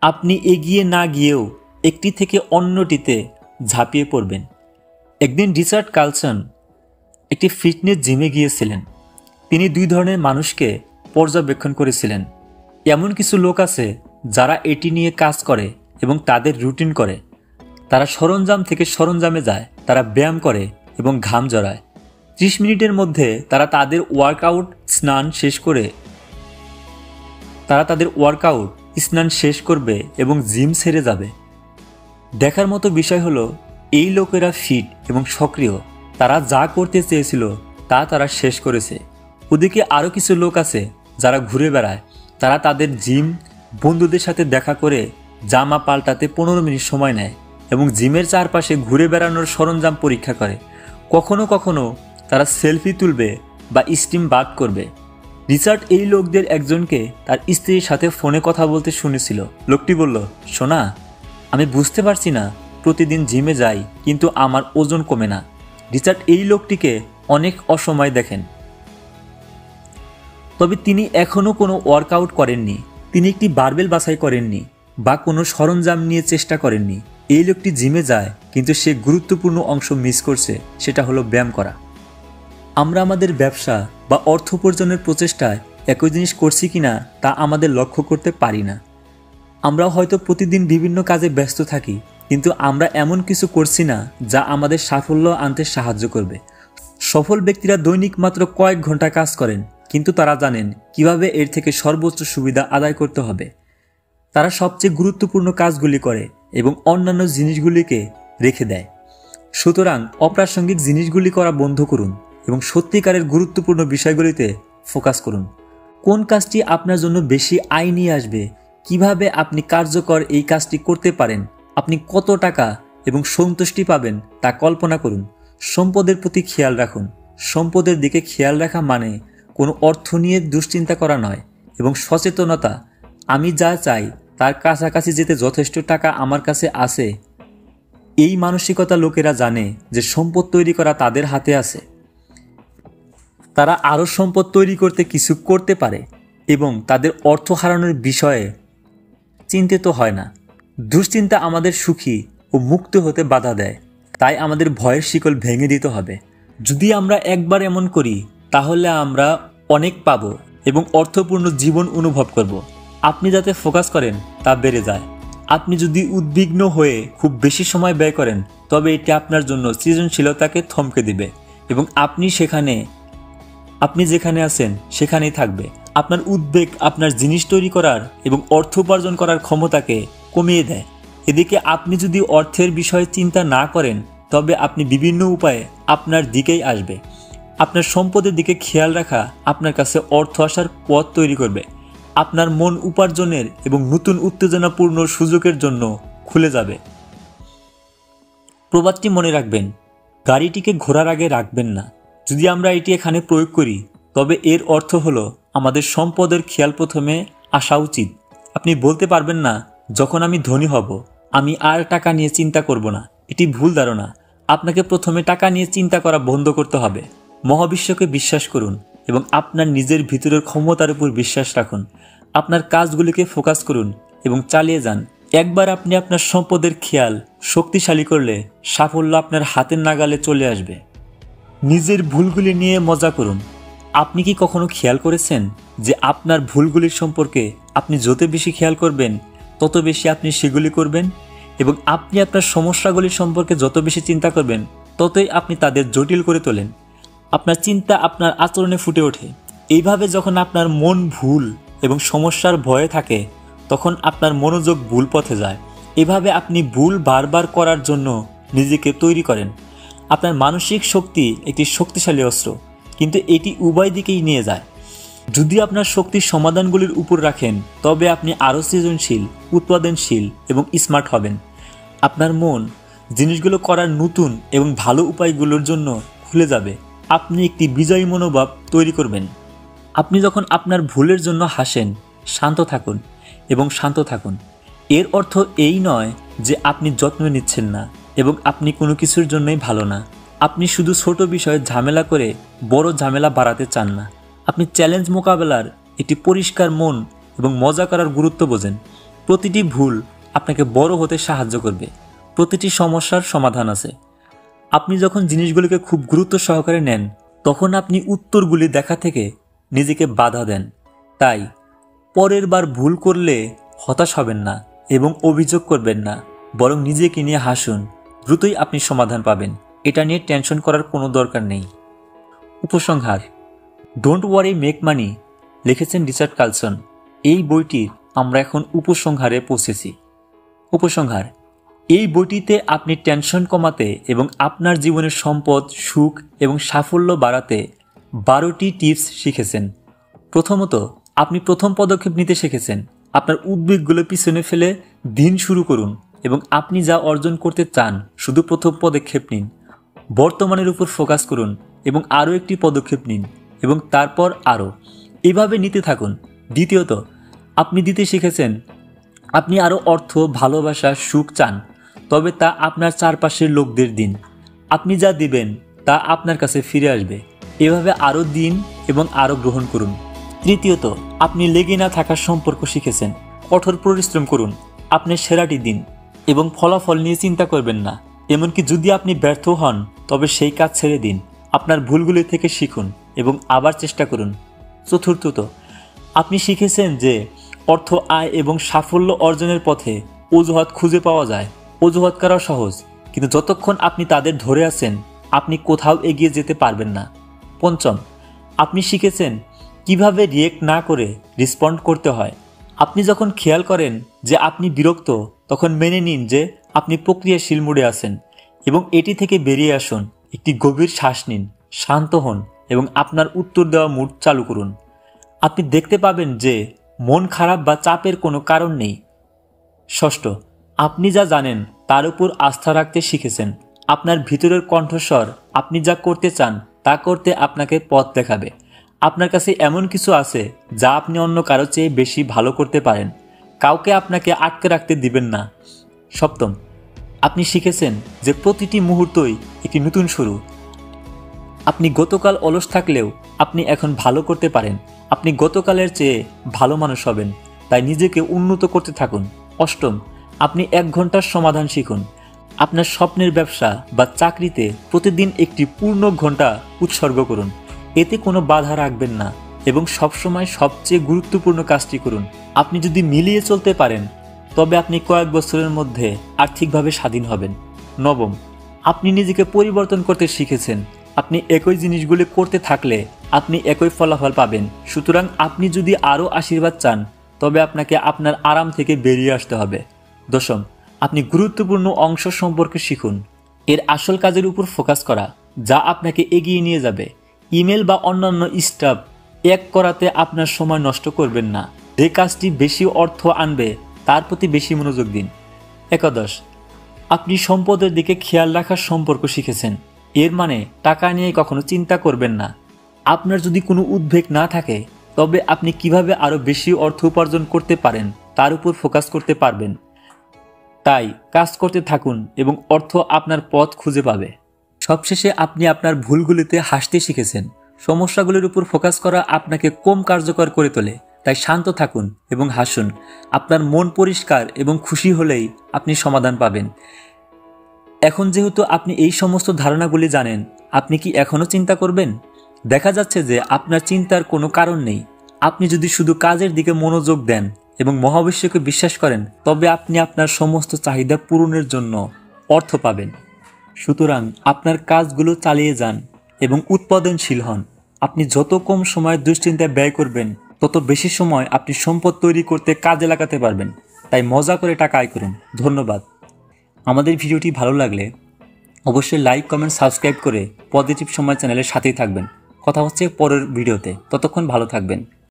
আপনি এগিয়ে না গিয়েও একটি থেকে অন্যটিতে ঝাঁপিয়ে পড়বেন। একদিন রিচার্ড কার্লসন একটি ফিটনেস জিমে গিয়েছিলেন। তিনি দুই ধরনের মানুষকে পর্যবেক্ষণ করেছিলেন। এমন কিছু লোক আছে যারা এটি নিয়ে কাজ করে এবং তাদের রুটিন করে। তারা সরঞ্জাম থেকে সরঞ্জামে যায়, তারা ব্যায়াম করে এবং ঘাম জড়ায়। 30 মিনিটের মধ্যে তারা তাদের ওয়ার্কআউট স্নান শেষ করবে এবং জিম ছেড়ে যাবে। দেখার মতো বিষয় হলো, এই লোকেরা ফিট এবং সক্রিয়। তারা যা করতে চেয়েছিল তা তারা শেষ করেছে। ওদিকে আরও কিছু লোক আছে যারা ঘুরে বেড়ায়। তারা তাদের জিম বন্ধুদের সাথে দেখা করে জামা পাল্টাতে 15 মিনিট সময় নেয় এবং জিমের চারপাশে ঘুরে বেড়ানোর সরঞ্জাম পরীক্ষা করে। কখনো কখনো তারা সেলফি তুলবে বা স্টিম বাথ করবে। রিচার্ড এই লোকদের একজনকে তার স্ত্রীর সাথে ফোনে কথা বলতে শুনেছিল। লোকটি বলল, সোনা, আমি বুঝতে পারছি না, প্রতিদিন জিমে যাই কিন্তু আমার ওজন কমে না। রিচার্ড এই লোকটিকে অনেক অসময় দেখেন, তবে তিনি এখনও কোনো ওয়ার্কআউট করেননি। তিনি একটি বারবেল বাছাই করেননি বা কোনো সরঞ্জাম নিয়ে চেষ্টা করেননি। এই লোকটি জিমে যায় কিন্তু সে গুরুত্বপূর্ণ অংশ মিস করছে, সেটা হলো ব্যায়াম করা। আমরা আমাদের ব্যবসা বা অর্থ উপার্জনের প্রচেষ্টায় একই জিনিস করছি কিনা তা আমাদের লক্ষ্য করতে পারি না। আমরা হয়তো প্রতিদিন বিভিন্ন কাজে ব্যস্ত থাকি, কিন্তু আমরা এমন কিছু করছি না যা আমাদের সাফল্য আনতে সাহায্য করবে। সফল ব্যক্তিরা দৈনিক মাত্র কয়েক ঘন্টা কাজ করেন, কিন্তু তারা জানেন কিভাবে এর থেকে সর্বোচ্চ সুবিধা আদায় করতে হবে। তারা সবচেয়ে গুরুত্বপূর্ণ কাজগুলি করে এবং অন্যান্য জিনিসগুলিকে রেখে দেয়। সুতরাং অপ্রাসঙ্গিক জিনিসগুলি করা বন্ধ করুন এবং সত্যিকারের গুরুত্বপূর্ণ বিষয়গুলিতে ফোকাস করুন। কোন কাজটি আপনার জন্য বেশি আয় নিয়ে আসবে, কিভাবে আপনি কার্যকর এই কাজটি করতে পারেন, আপনি কত টাকা এবং সন্তুষ্টি পাবেন তা কল্পনা করুন। সম্পদের প্রতি খেয়াল রাখুন। সম্পদের দিকে খেয়াল রাখা মানে কোনো অর্থ নিয়ে দুশ্চিন্তা করা নয়, এবং সচেতনতা, আমি যা চাই তার কাছাকাছি যেতে যথেষ্ট টাকা আমার কাছে আছে। এই মানসিকতা লোকেরা জানে যে সম্পদ তৈরি করা তাদের হাতে আছে। তারা আরও সম্পদ তৈরি করতে কিছু করতে পারে এবং তাদের অর্থ হারানোর বিষয়ে চিন্তিত হয় না। দুশ্চিন্তা আমাদের সুখী ও মুক্ত হতে বাধা দেয়, তাই আমাদের ভয়ের শিকল ভেঙে দিতে হবে। যদি আমরা একবার এমন করি তাহলে আমরা অনেক পাব এবং অর্থপূর্ণ জীবন অনুভব করব। আপনি যাতে ফোকাস করেন তা বেড়ে যায়। আপনি যদি উদ্বিগ্ন হয়ে খুব বেশি সময় ব্যয় করেন তবে এটি আপনার জন্য সৃজনশীলতাকে থমকে দিবে এবং আপনি যেখানে আছেন সেখানেই থাকবে। আপনার উদ্বেগ আপনার জিনিস তৈরি করার এবং অর্থ উপার্জন করার ক্ষমতাকে কমিয়ে দেয়। এদিকে আপনি যদি অর্থের বিষয়ে চিন্তা না করেন তবে আপনি বিভিন্ন উপায়ে আপনার দিকেই আসবে। আপনার সম্পদের দিকে খেয়াল রাখা আপনার কাছে অর্থ আসার পথ তৈরি করবে। আপনার মন উপার্জনের এবং নতুন উত্তেজনাপূর্ণ সুযোগের জন্য খুলে যাবে। প্রবাদটি মনে রাখবেন, গাড়িটিকে ঘোড়ার আগে রাখবেন না। যদি আমরা এটি এখানে প্রয়োগ করি তবে এর অর্থ হলো আমাদের সম্পদের খেয়াল প্রথমে আসা উচিত। আপনি বলতে পারবেন না, যখন আমি ধনী হব আমি আর টাকা নিয়ে চিন্তা করব না। এটি ভুল ধারণা। আপনাকে প্রথমে টাকা নিয়ে চিন্তা করা বন্ধ করতে হবে। মহাবিশ্বকে বিশ্বাস করুন এবং আপনার নিজের ভিতরের ক্ষমতার উপর বিশ্বাস রাখুন। আপনার কাজগুলিকে ফোকাস করুন এবং চালিয়ে যান। একবার আপনি আপনার সম্পদের খেয়াল শক্তিশালী করলে সাফল্য আপনার হাতের নাগালে চলে আসবে। নিজের ভুলগুলি নিয়ে মজা করুন। আপনি কি কখনো খেয়াল করেছেন যে আপনার ভুলগুলির সম্পর্কে আপনি যত বেশি খেয়াল করবেন তত বেশি আপনি সেগুলি করবেন, এবং আপনি আপনার সমস্যাগুলির সম্পর্কে যত বেশি চিন্তা করবেন ততই আপনি তাদের জটিল করে তোলেন। আপনার চিন্তা আপনার আচরণে ফুটে ওঠে। এইভাবে যখন আপনার মন ভুল এবং সমস্যার ভয়ে থাকে তখন আপনার মনোযোগ ভুল পথে যায়। এভাবে আপনি ভুল বারবার করার জন্য নিজেকে তৈরি করেন। আপনার মানসিক শক্তি একটি শক্তিশালী অস্ত্র, কিন্তু এটি উভয় দিকেই নিয়ে যায়। যদি আপনার শক্তির সমাধানগুলির উপর রাখেন, তবে আপনি আরও সৃজনশীল, উৎপাদনশীল এবং স্মার্ট হবেন। আপনার মন জিনিসগুলো করার নতুন এবং ভালো উপায়গুলোর জন্য খুলে যাবে। আপনি একটি বিজয়ী মনোভাব তৈরি করবেন। আপনি যখন আপনার ভুলের জন্য হাসেন, শান্ত থাকুন এবং শান্ত থাকুন। এর অর্থ এই নয় যে আপনি যত্ন নিচ্ছেন না এবং আপনি কোনো কিছুর জন্যই ভালো না। আপনি শুধু ছোট বিষয়ে ঝামেলা করে বড় ঝামেলা বাড়াতে চান না। আপনি চ্যালেঞ্জ মোকাবেলার একটি পরিষ্কার মন এবং মজা করার গুরুত্ব বোঝেন। প্রতিটি ভুল আপনাকে বড় হতে সাহায্য করবে। প্রতিটি সমস্যার সমাধান আছে। আপনি যখন জিনিসগুলিকে খুব গুরুত্ব সহকারে নেন, তখন আপনি উত্তরগুলি দেখা থেকে নিজেকে বাধা দেন। তাই পরের বার ভুল করলে হতাশ হবেন না এবং অভিযোগ করবেন না, বরং নিজেকে নিয়ে হাসুন। দ্রুতই আপনি সমাধান পাবেন। এটা নিয়ে টেনশন করার কোনো দরকার নেই। উপসংহার: ডোন্ট ওয়ারি মেক মানি লিখেছেন রিচার্ড কার্লসন। এই বইটির আমরা এখন উপসংহারে পৌঁছেছি। উপসংহার: এই বইটিতে আপনি টেনশন কমাতে এবং আপনার জীবনের সম্পদ, সুখ এবং সাফল্য বাড়াতে 12টি টিপস শিখেছেন। প্রথমত, আপনি প্রথম পদক্ষেপ নিতে শিখেছেন। আপনার উদ্বেগগুলো পিছনে ফেলে দিন শুরু করুন এবং আপনি যা অর্জন করতে চান শুধু প্রথম পদক্ষেপ নিন। বর্তমানের উপর ফোকাস করুন এবং আরও একটি পদক্ষেপ নিন এবং তারপর আরও, এভাবে নিতে থাকুন। দ্বিতীয়ত, আপনি দিতে শিখেছেন। আপনি আরও অর্থ, ভালোবাসা, সুখ চান, তবে তা আপনার চারপাশের লোকদের দিন। আপনি যা দিবেন তা আপনার কাছে ফিরে আসবে। এভাবে আরও দিন এবং আরও গ্রহণ করুন। তৃতীয়ত, আপনি লেগে না থাকার সম্পর্ক শিখেছেন। কঠোর পরিশ্রম করুন, আপনার সেরাটি দিন এবং ফলাফল নিয়ে চিন্তা করবেন না। এমনকি যদি আপনি ব্যর্থ হন, তবে সেই কাজ ছেড়ে দিন। আপনার ভুলগুলি থেকে শিখুন এবং আবার চেষ্টা করুন। চতুর্থত, আপনি শিখেছেন যে অর্থ, আয় এবং সাফল্য অর্জনের পথে অজুহাত খুঁজে পাওয়া যায়। অজুহাত করা সহজ, কিন্তু যতক্ষণ আপনি তাদের ধরে আছেন, আপনি কোথাও এগিয়ে যেতে পারবেন না। পঞ্চম, আপনি শিখেছেন কিভাবে রিয়েক্ট না করে রেসপন্ড করতে হয়। আপনি যখন খেয়াল করেন যে আপনি বিরক্ত, তখন মেনে নিন যে আপনি প্রক্রিয়াশীল মোডে আছেন এবং এটি থেকে বেরিয়ে আসুন। একটি গভীর শ্বাস নিন, শান্ত হন এবং আপনার উত্তর দেওয়া মুড চালু করুন। আপনি দেখতে পাবেন যে মন খারাপ বা চাপের কোনো কারণ নেই। ষষ্ঠ, আপনি যা জানেন তার উপর আস্থা রাখতে শিখেছেন। আপনার ভিতরের কণ্ঠস্বর আপনি যা করতে চান তা করতে আপনাকে পথ দেখাবে। আপনার কাছে এমন কিছু আছে যা আপনি অন্য কারো চেয়ে বেশি ভালো করতে পারেন। কাউকে আপনাকে আটকে রাখতে দিবেন না। সপ্তম, আপনি শিখেছেন যে প্রতিটি মুহূর্তই একটি নতুন শুরু। আপনি গতকাল অলস থাকলেও আপনি এখন ভালো করতে পারেন। আপনি গতকালের চেয়ে ভালো মানুষ হবেন, তাই নিজেকে উন্নত করতে থাকুন। অষ্টম, আপনি 1 ঘন্টার সমাধান শিখুন। আপনার স্বপ্নের ব্যবসা বা চাকরিতে প্রতিদিন একটি পূর্ণ ঘন্টা উৎসর্গ করুন। এতে কোনো বাধা রাখবেন না এবং সবসময় সবচেয়ে গুরুত্বপূর্ণ কাজটি করুন। আপনি যদি মিলিয়ে চলতে পারেন, তবে আপনি কয়েক বছরের মধ্যে আর্থিকভাবে স্বাধীন হবেন। নবম, আপনি নিজেকে পরিবর্তন করতে শিখেছেন। আপনি একই জিনিসগুলি করতে থাকলে আপনি একই ফলাফল পাবেন। সুতরাং আপনি যদি আরও আশীর্বাদ চান, তবে আপনাকে আপনার আরাম থেকে বেরিয়ে আসতে হবে। দশম, আপনি গুরুত্বপূর্ণ অংশ সম্পর্কে শিখুন। এর আসল কাজের উপর ফোকাস করা, যা আপনাকে এগিয়ে নিয়ে যাবে। ইমেল বা অন্যান্য স্টাফ এক করাতে আপনার সময় নষ্ট করবেন না। যে কাজটি বেশি অর্থ আনবে তার প্রতি বেশি মনোযোগ দিন। একাদশ, আপনি সম্পদের দিকে খেয়াল রাখার সম্পর্ক শিখেছেন। এর মানে টাকা নিয়ে কখনো চিন্তা করবেন না। আপনার যদি কোনো উদ্বেগ না থাকে, তবে আপনি কিভাবে আরও বেশি অর্থ উপার্জন করতে পারেন তার উপর ফোকাস করতে পারবেন। তাই কাজ করতে থাকুন এবং অর্থ আপনার পথ খুঁজে পাবে। সবশেষে, আপনি আপনার ভুলগুলিতে হাসতে শিখেছেন। সমস্যাগুলির উপর ফোকাস করা আপনাকে কম কার্যকর করে তোলে। তাই শান্ত থাকুন এবং হাসুন। আপনার মন পরিষ্কার এবং খুশি হলেই আপনি সমাধান পাবেন। এখন যেহেতু আপনি এই সমস্ত ধারণাগুলি জানেন, আপনি কি এখনও চিন্তা করবেন? দেখা যাচ্ছে যে আপনার চিন্তার কোনো কারণ নেই। আপনি যদি শুধু কাজের দিকে মনোযোগ দেন এবং মহাবিশ্বকে বিশ্বাস করেন, তবে আপনি আপনার সমস্ত চাহিদা পূরণের জন্য অর্থ পাবেন। সুতরাং আপনার কাজগুলো চালিয়ে যান এবং উৎপাদনশীল হন। আপনি যত কম সময় দুশ্চিন্তায় ব্যয় করবেন, তত বেশি সময় আপনি সম্পদ তৈরি করতে কাজে লাগাতে পারবেন। তাই মজা করে টাকা আয় করুন। ধন্যবাদ। আমাদের ভিডিওটি ভালো লাগলে অবশ্যই লাইক, কমেন্ট, সাবস্ক্রাইব করে পজিটিভ সময় চ্যানেলের সাথেই থাকবেন। কথা হচ্ছে পরের ভিডিওতে। ততক্ষণ ভালো থাকবেন।